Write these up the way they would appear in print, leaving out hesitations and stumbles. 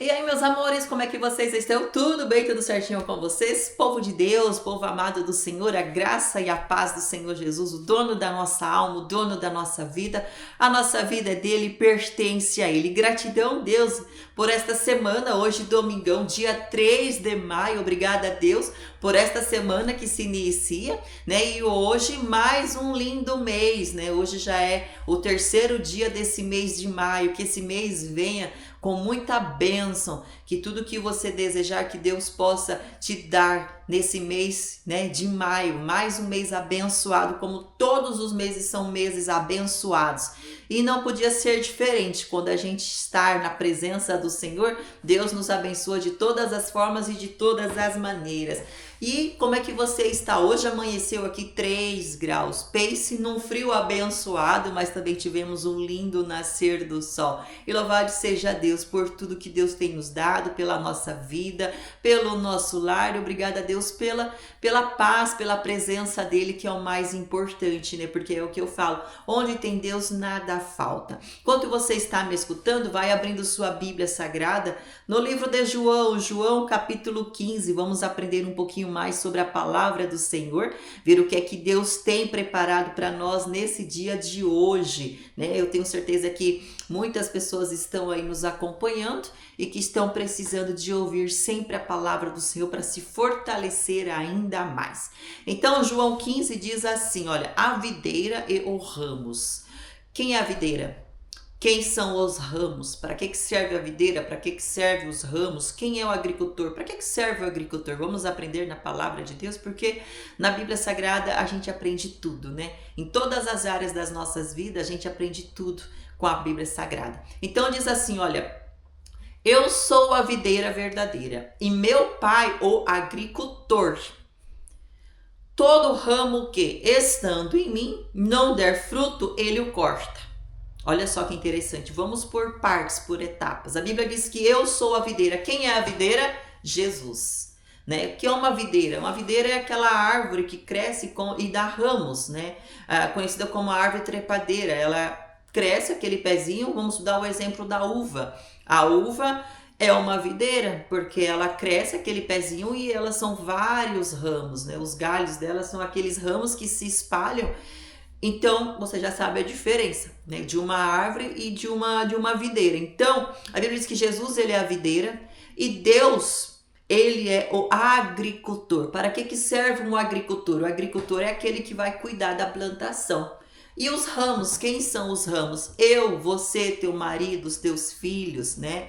E aí, meus amores, como é que vocês estão? Tudo bem? Tudo certinho com vocês? Povo de Deus, povo amado do Senhor, a graça e a paz do Senhor Jesus, o dono da nossa alma, o dono da nossa vida. A nossa vida é dele, pertence a ele. Gratidão, Deus, por esta semana, hoje domingão, dia 3 de maio. Obrigada, Deus, por esta semana que se inicia, né? E hoje mais um lindo mês, né? Hoje já é o terceiro dia desse mês de maio. Que esse mês venha com muita bênção, que tudo que você desejar que Deus possa te dar nesse mês, né, de maio, mais um mês abençoado, como todos os meses são meses abençoados. E não podia ser diferente, quando a gente estar na presença do Senhor, Deus nos abençoa de todas as formas e de todas as maneiras. E como é que você está? Hoje amanheceu aqui 3 graus. Pense num frio abençoado, mas também tivemos um lindo nascer do sol. E louvado seja Deus por tudo que Deus tem nos dado, pela nossa vida, pelo nosso lar. E obrigada a Deus pela paz, pela presença dele, que é o mais importante, né? Porque é o que eu falo, onde tem Deus nada falta. Enquanto você está me escutando, vai abrindo sua Bíblia Sagrada no livro de João capítulo 15. Vamos aprender um pouquinho mais sobre a palavra do Senhor, ver o que é que Deus tem preparado para nós nesse dia de hoje, né? Eu tenho certeza que muitas pessoas estão aí nos acompanhando e que estão precisando de ouvir sempre a palavra do Senhor para se fortalecer ainda mais. Então, João 15 diz assim, olha, a videira e os ramos. Quem é a videira? Quem são os ramos? Para que serve a videira? Para que serve os ramos? Quem é o agricultor? Para que serve o agricultor? Vamos aprender na palavra de Deus, porque na Bíblia Sagrada a gente aprende tudo, né? Em todas as áreas das nossas vidas a gente aprende tudo com a Bíblia Sagrada. Então diz assim, olha, eu sou a videira verdadeira e meu pai o agricultor. Todo ramo que, estando em mim, não der fruto, ele o corta. Olha só que interessante, vamos por partes, por etapas. A Bíblia diz que eu sou a videira. Quem é a videira? Jesus. Né? O que é uma videira? Uma videira é aquela árvore que cresce e dá ramos, né? Conhecida como a árvore trepadeira. Ela cresce aquele pezinho, vamos dar o exemplo da uva. A uva é uma videira, porque ela cresce aquele pezinho e elas são vários ramos, né? Os galhos delas são aqueles ramos que se espalham. Então, você já sabe a diferença, né, de uma árvore e de uma videira. Então, a Bíblia diz que Jesus, ele é a videira e Deus, ele é o agricultor. Para que serve um agricultor? O agricultor é aquele que vai cuidar da plantação. E os ramos, quem são os ramos? Eu, você, teu marido, os teus filhos, né?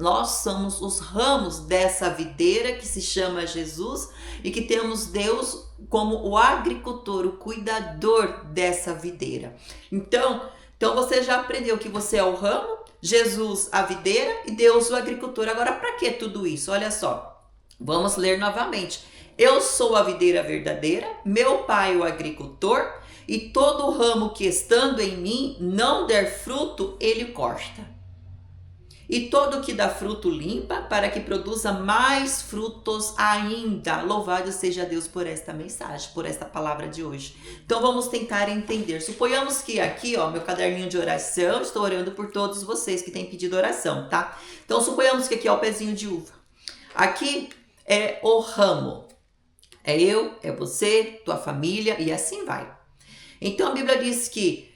Nós somos os ramos dessa videira que se chama Jesus e que temos Deus como o agricultor, o cuidador dessa videira. Então você já aprendeu que você é o ramo, Jesus a videira e Deus o agricultor. Agora, para que tudo isso? Olha só, vamos ler novamente. Eu sou a videira verdadeira, meu pai o agricultor, e todo ramo que estando em mim não der fruto, ele corta. E todo que dá fruto limpa, para que produza mais frutos ainda. Louvado seja Deus por esta mensagem, por esta palavra de hoje. Então vamos tentar entender. Suponhamos que aqui, ó, meu caderninho de oração, estou orando por todos vocês que têm pedido oração, tá? Então suponhamos que aqui é o pezinho de uva. Aqui é o ramo. É eu, é você, tua família e assim vai. Então a Bíblia diz que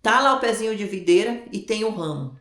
tá lá o pezinho de videira e tem o ramo.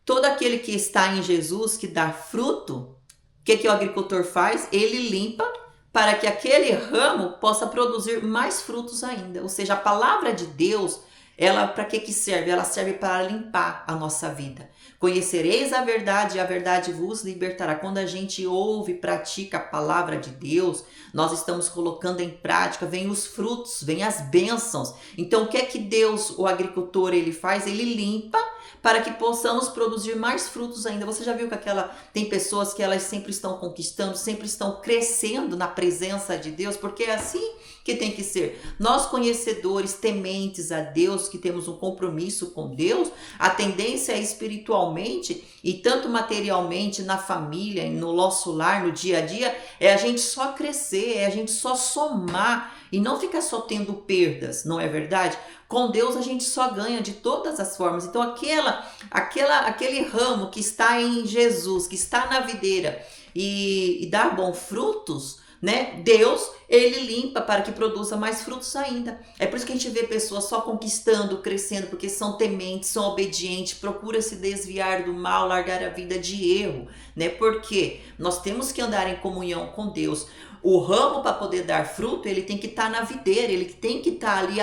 Todo aquele que está em Jesus, que dá fruto, o que o agricultor faz? Ele limpa para que aquele ramo possa produzir mais frutos ainda. Ou seja, a palavra de Deus, ela para que serve? Ela serve para limpar a nossa vida. Conhecereis a verdade vos libertará. Quando a gente ouve e pratica a palavra de Deus, nós estamos colocando em prática, vem os frutos, vem as bênçãos. Então, o que Deus, o agricultor, ele faz? Ele limpa para que possamos produzir mais frutos ainda. Você já viu que tem pessoas que elas sempre estão conquistando, sempre estão crescendo na presença de Deus, porque é assim que tem que ser. Nós conhecedores, tementes a Deus, que temos um compromisso com Deus, a tendência é espiritualmente e tanto materialmente na família, no nosso lar, no dia a dia, é a gente só crescer, é a gente só somar e não ficar só tendo perdas, não é verdade? Com Deus a gente só ganha de todas as formas. Então aquele ramo que está em Jesus, que está na videira e dá bons frutos, né? Deus, ele limpa para que produza mais frutos ainda. É por isso que a gente vê pessoas só conquistando, crescendo, porque são tementes, são obedientes, procura se desviar do mal, largar a vida de erro, né? Porque nós temos que andar em comunhão com Deus. O ramo, para poder dar fruto, ele tem que estar na videira, ele tem que estar ali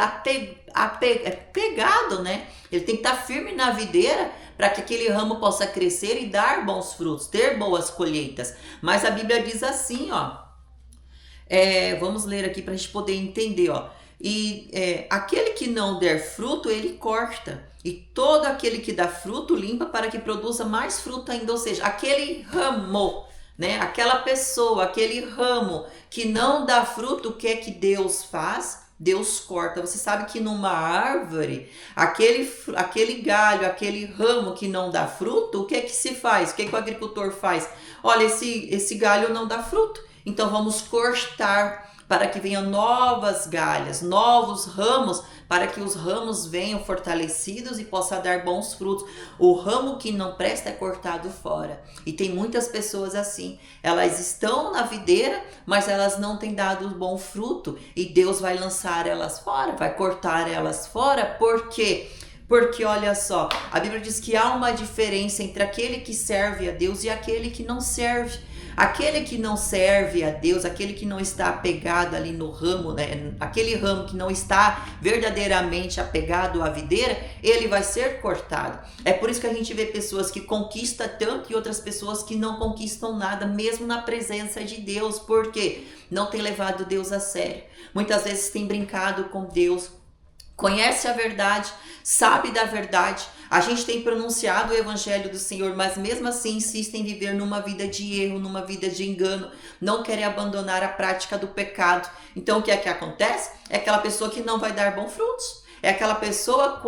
pegado, né? Ele tem que estar firme na videira para que aquele ramo possa crescer e dar bons frutos, ter boas colheitas. Mas a Bíblia diz assim, ó, vamos ler aqui para a gente poder entender, ó. Aquele que não der fruto, ele corta. E todo aquele que dá fruto, limpa para que produza mais fruto ainda. Ou seja, aquele ramo, né? Aquela pessoa, aquele ramo que não dá fruto, o que é que Deus faz? Deus corta. Você sabe que numa árvore, aquele galho, aquele ramo que não dá fruto, o que é que se faz? O que é que o agricultor faz? Olha, esse galho não dá fruto, então vamos cortar para que venham novas galhas, novos ramos, para que os ramos venham fortalecidos e possam dar bons frutos. O ramo que não presta é cortado fora. E tem muitas pessoas assim. Elas estão na videira, mas elas não têm dado bom fruto. E Deus vai lançar elas fora, vai cortar elas fora. Por quê? Porque olha só, a Bíblia diz que há uma diferença entre aquele que serve a Deus e aquele que não serve. Aquele que não serve a Deus, aquele que não está apegado ali no ramo, né? Aquele ramo que não está verdadeiramente apegado à videira, ele vai ser cortado. É por isso que a gente vê pessoas que conquistam tanto e outras pessoas que não conquistam nada, mesmo na presença de Deus. Por quê? Não tem levado Deus a sério. Muitas vezes tem brincado com Deus, conhece a verdade, sabe da verdade. A gente tem pronunciado o evangelho do Senhor, mas mesmo assim insistem em viver numa vida de erro, numa vida de engano, não querem abandonar a prática do pecado. Então o que é que acontece? É aquela pessoa que não vai dar bons frutos, é aquela pessoa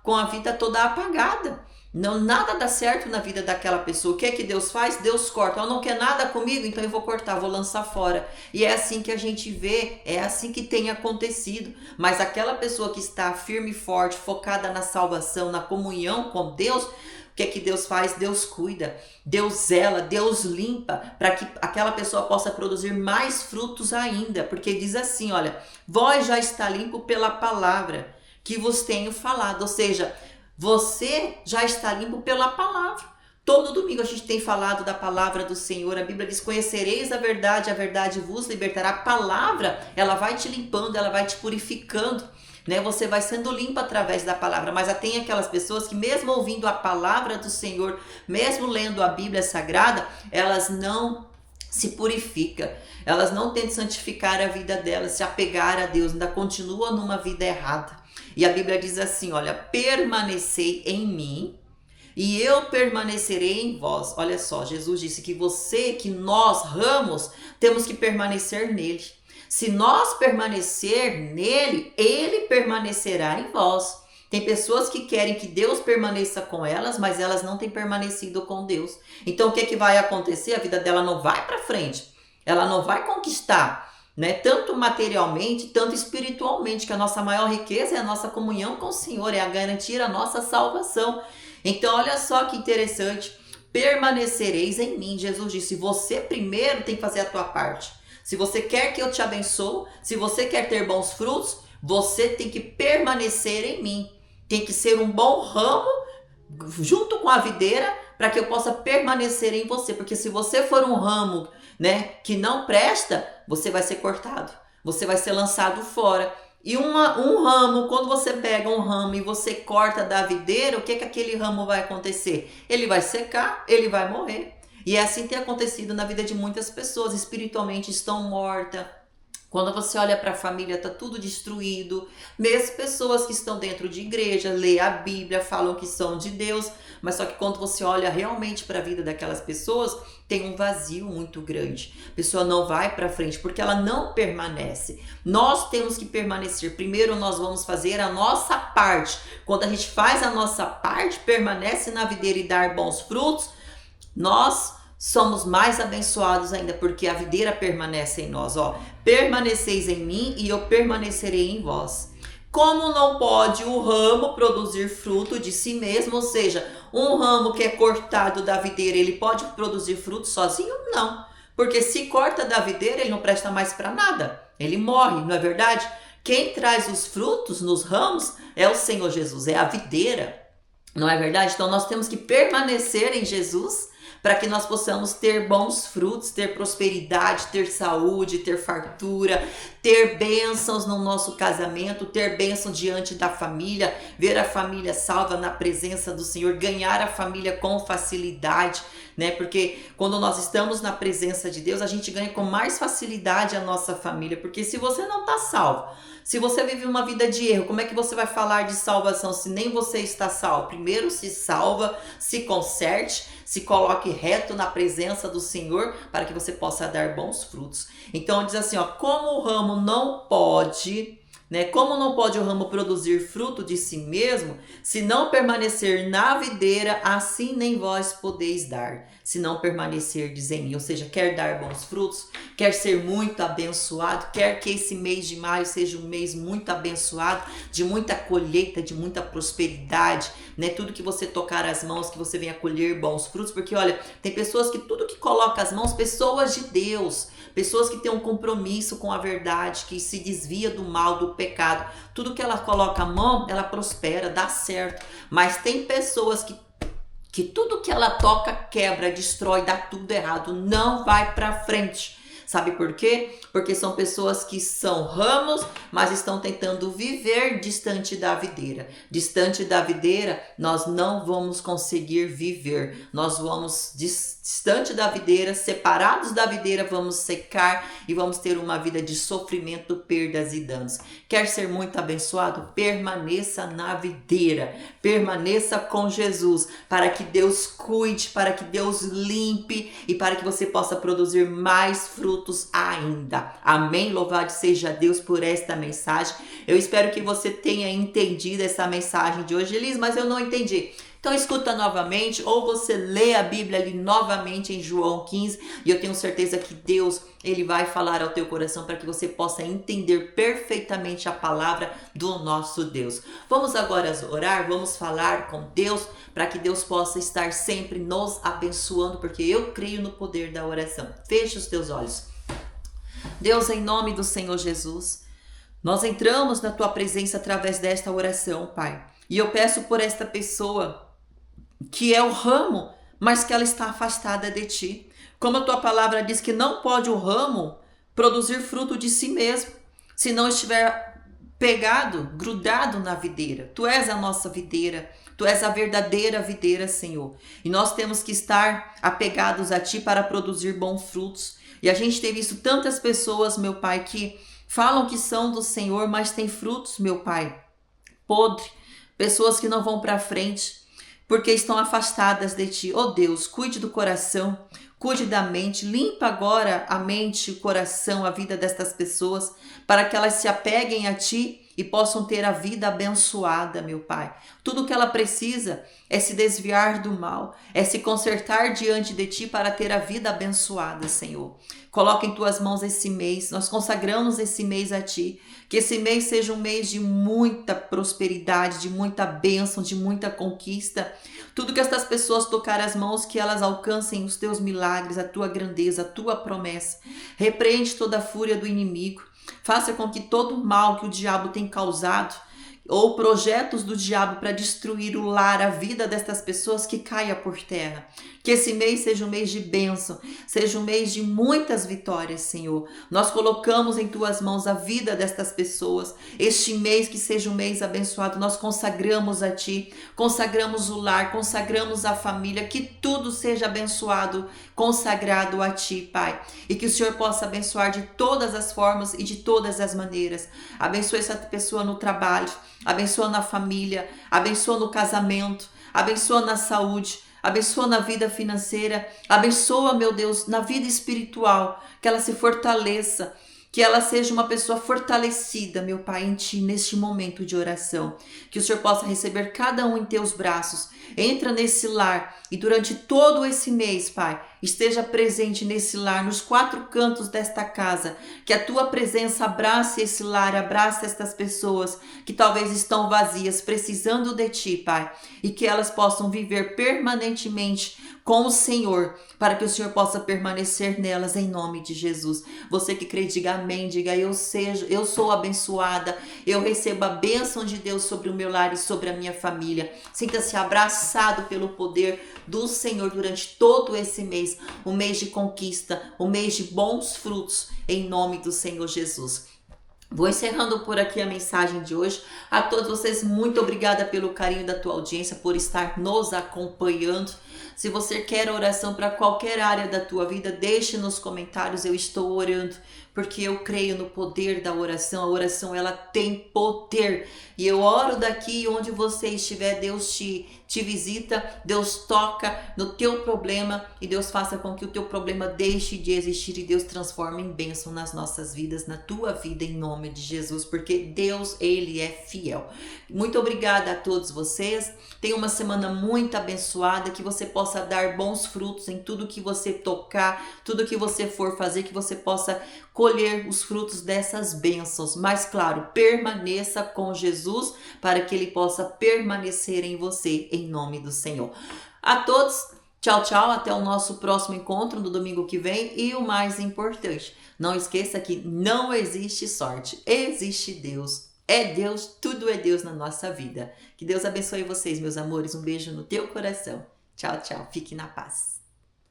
com a vida toda apagada. Não, nada dá certo na vida daquela pessoa. O que é que Deus faz? Deus corta. Ela não quer nada comigo, então eu vou cortar, vou lançar fora. E é assim que a gente vê, é assim que tem acontecido. Mas aquela pessoa que está firme e forte, focada na salvação, na comunhão com Deus, o que é que Deus faz? Deus cuida, Deus zela, Deus limpa, para que aquela pessoa possa produzir mais frutos ainda. Porque diz assim, olha, vós já está limpo pela palavra que vos tenho falado. Ou seja, você já está limpo pela palavra. Todo domingo a gente tem falado da palavra do Senhor. A Bíblia diz, conhecereis a verdade vos libertará. A palavra, ela vai te limpando, ela vai te purificando, né? Você vai sendo limpo através da palavra. Mas tem aquelas pessoas que mesmo ouvindo a palavra do Senhor, mesmo lendo a Bíblia Sagrada, elas não se purificam. Elas não tentam santificar a vida delas, se apegar a Deus, ainda continuam numa vida errada. E a Bíblia diz assim, olha, permanecei em mim e eu permanecerei em vós. Olha só, Jesus disse que nós ramos, temos que permanecer nele. Se nós permanecer nele, ele permanecerá em vós. Tem pessoas que querem que Deus permaneça com elas, mas elas não têm permanecido com Deus. Então o que é que vai acontecer? A vida dela não vai para frente, ela não vai conquistar, né? Tanto materialmente, tanto espiritualmente, que a nossa maior riqueza é a nossa comunhão com o Senhor, é a garantir a nossa salvação. Então olha só que interessante, permanecereis em mim. Jesus disse, você primeiro tem que fazer a tua parte. Se você quer que eu te abençoe, se você quer ter bons frutos, você tem que permanecer em mim. Tem que ser um bom ramo junto com a videira para que eu possa permanecer em você. Porque se você for um ramo, né, que não presta, você vai ser cortado, você vai ser lançado fora. E um ramo, quando você pega um ramo e você corta da videira, o que que aquele ramo vai acontecer? Ele vai secar, ele vai morrer. E é assim que tem acontecido na vida de muitas pessoas, espiritualmente estão mortas, Quando você olha para a família, tá tudo destruído. Mesmo pessoas que estão dentro de igreja, lê a Bíblia, falam que são de Deus, mas só que quando você olha realmente para a vida daquelas pessoas, tem um vazio muito grande. A pessoa não vai para frente porque ela não permanece. Nós temos que permanecer. Primeiro nós vamos fazer a nossa parte. Quando a gente faz a nossa parte, permanece na videira e dar bons frutos, nós somos mais abençoados ainda, porque a videira permanece em nós, ó. Permaneceis em mim e eu permanecerei em vós. Como não pode o ramo produzir fruto de si mesmo, ou seja, um ramo que é cortado da videira, ele pode produzir fruto sozinho? Não. Porque se corta da videira, ele não presta mais para nada. Ele morre, não é verdade? Quem traz os frutos nos ramos é o Senhor Jesus, é a videira. Não é verdade? Então nós temos que permanecer em Jesus para que nós possamos ter bons frutos, ter prosperidade, ter saúde, ter fartura, ter bênçãos no nosso casamento, ter bênção diante da família, ver a família salva na presença do Senhor, ganhar a família com facilidade, né? Porque quando nós estamos na presença de Deus, a gente ganha com mais facilidade a nossa família, porque se você não está salvo, se você vive uma vida de erro, como é que você vai falar de salvação se nem você está salvo? Primeiro se salva, se conserte, se coloque reto na presença do Senhor para que você possa dar bons frutos. Então diz assim, ó, como o ramo não pode, né? Como não pode o ramo produzir fruto de si mesmo, se não permanecer na videira, assim nem vós podeis dar, se não permanecerdes em mim. Ou seja, quer dar bons frutos, quer ser muito abençoado, quer que esse mês de maio seja um mês muito abençoado, de muita colheita, de muita prosperidade, né? Tudo que você tocar as mãos, que você venha colher bons frutos, porque olha, tem pessoas que tudo que coloca as mãos, pessoas de Deus, pessoas que têm um compromisso com a verdade, que se desvia do mal, do pecado, tudo que ela coloca a mão, ela prospera, dá certo. Mas tem pessoas que tudo que ela toca quebra, destrói, dá tudo errado, não vai para frente. Sabe por quê? Porque são pessoas que são ramos, mas estão tentando viver distante da videira. Distante da videira, nós não vamos conseguir viver. Nós vamos distante da videira, separados da videira, vamos secar e vamos ter uma vida de sofrimento, perdas e danos. Quer ser muito abençoado? Permaneça na videira. Permaneça com Jesus, para que Deus cuide, para que Deus limpe e para que você possa produzir mais frutos ainda. Amém? Louvado seja Deus por esta mensagem. Eu espero que você tenha entendido essa mensagem de hoje, Elis, mas eu não entendi. Então escuta novamente, ou você lê a Bíblia ali novamente em João 15, e eu tenho certeza que Deus, ele vai falar ao teu coração para que você possa entender perfeitamente a palavra do nosso Deus. Vamos agora orar, vamos falar com Deus, para que Deus possa estar sempre nos abençoando, porque eu creio no poder da oração. Feche os teus olhos. Deus, em nome do Senhor Jesus, nós entramos na tua presença através desta oração, Pai. E eu peço por esta pessoa que é o ramo, mas que ela está afastada de ti. Como a tua palavra diz que não pode o ramo produzir fruto de si mesmo, se não estiver pegado, grudado na videira. Tu és a nossa videira, tu és a verdadeira videira, Senhor. E nós temos que estar apegados a ti para produzir bons frutos. E a gente tem visto tantas pessoas, meu Pai, que falam que são do Senhor, mas tem frutos, meu Pai, podre. Pessoas que não vão para frente, porque estão afastadas de ti. Oh Deus, cuide do coração, cuide da mente, limpa agora a mente, o coração, a vida destas pessoas, para que elas se apeguem a ti e possam ter a vida abençoada, meu Pai. Tudo que ela precisa é se desviar do mal, é se consertar diante de ti para ter a vida abençoada, Senhor. Coloca em tuas mãos esse mês, nós consagramos esse mês a ti, que esse mês seja um mês de muita prosperidade, de muita bênção, de muita conquista. Tudo que estas pessoas tocarem as mãos, que elas alcancem os teus milagres, a tua grandeza, a tua promessa. Repreende toda a fúria do inimigo. Faça com que todo o mal que o diabo tem causado, ou projetos do diabo para destruir o lar, a vida destas pessoas, que caia por terra. Que esse mês seja um mês de bênção, seja um mês de muitas vitórias, Senhor. Nós colocamos em tuas mãos a vida destas pessoas. Este mês que seja um mês abençoado, nós consagramos a ti, consagramos o lar, consagramos a família, que tudo seja abençoado, consagrado a ti, Pai. E que o Senhor possa abençoar de todas as formas e de todas as maneiras. Abençoe essa pessoa no trabalho, abençoa na família, abençoa no casamento, abençoa na saúde, abençoa na vida financeira, abençoa, meu Deus, na vida espiritual, que ela se fortaleça, que ela seja uma pessoa fortalecida, meu Pai, em Ti, neste momento de oração. Que o Senhor possa receber cada um em Teus braços. Entra nesse lar e durante todo esse mês, Pai, esteja presente nesse lar, nos 4 cantos desta casa. Que a Tua presença abrace esse lar, abrace estas pessoas que talvez estão vazias, precisando de Ti, Pai. E que elas possam viver permanentemente com o Senhor, para que o Senhor possa permanecer nelas, em nome de Jesus. Você que crê, diga amém, diga eu sou abençoada, eu recebo a bênção de Deus sobre o meu lar e sobre a minha família. Sinta-se abraçado pelo poder do Senhor durante todo esse mês, um mês de conquista, um mês de bons frutos, em nome do Senhor Jesus. Vou encerrando por aqui a mensagem de hoje. A todos vocês, muito obrigada pelo carinho da tua audiência, por estar nos acompanhando. Se você quer oração para qualquer área da tua vida, deixe nos comentários. Eu estou orando, porque eu creio no poder da oração. A oração, ela tem poder. E eu oro daqui onde você estiver, Deus te visita, Deus toca no teu problema e Deus faça com que o teu problema deixe de existir e Deus transforme em bênção nas nossas vidas, na tua vida, em nome de Jesus, porque Deus, Ele é fiel. Muito obrigada a todos vocês. Tenha uma semana muito abençoada, que você possa dar bons frutos em tudo que você tocar, tudo que você for fazer, que você possa colher os frutos dessas bênçãos. Mas claro, permaneça com Jesus para que Ele possa permanecer em você, em nome do Senhor. A todos, tchau, tchau, até o nosso próximo encontro no domingo que vem. E o mais importante, não esqueça que não existe sorte, existe Deus. É Deus, tudo é Deus na nossa vida. Que Deus abençoe vocês, meus amores. Um beijo no teu coração. Tchau, tchau. Fique na paz.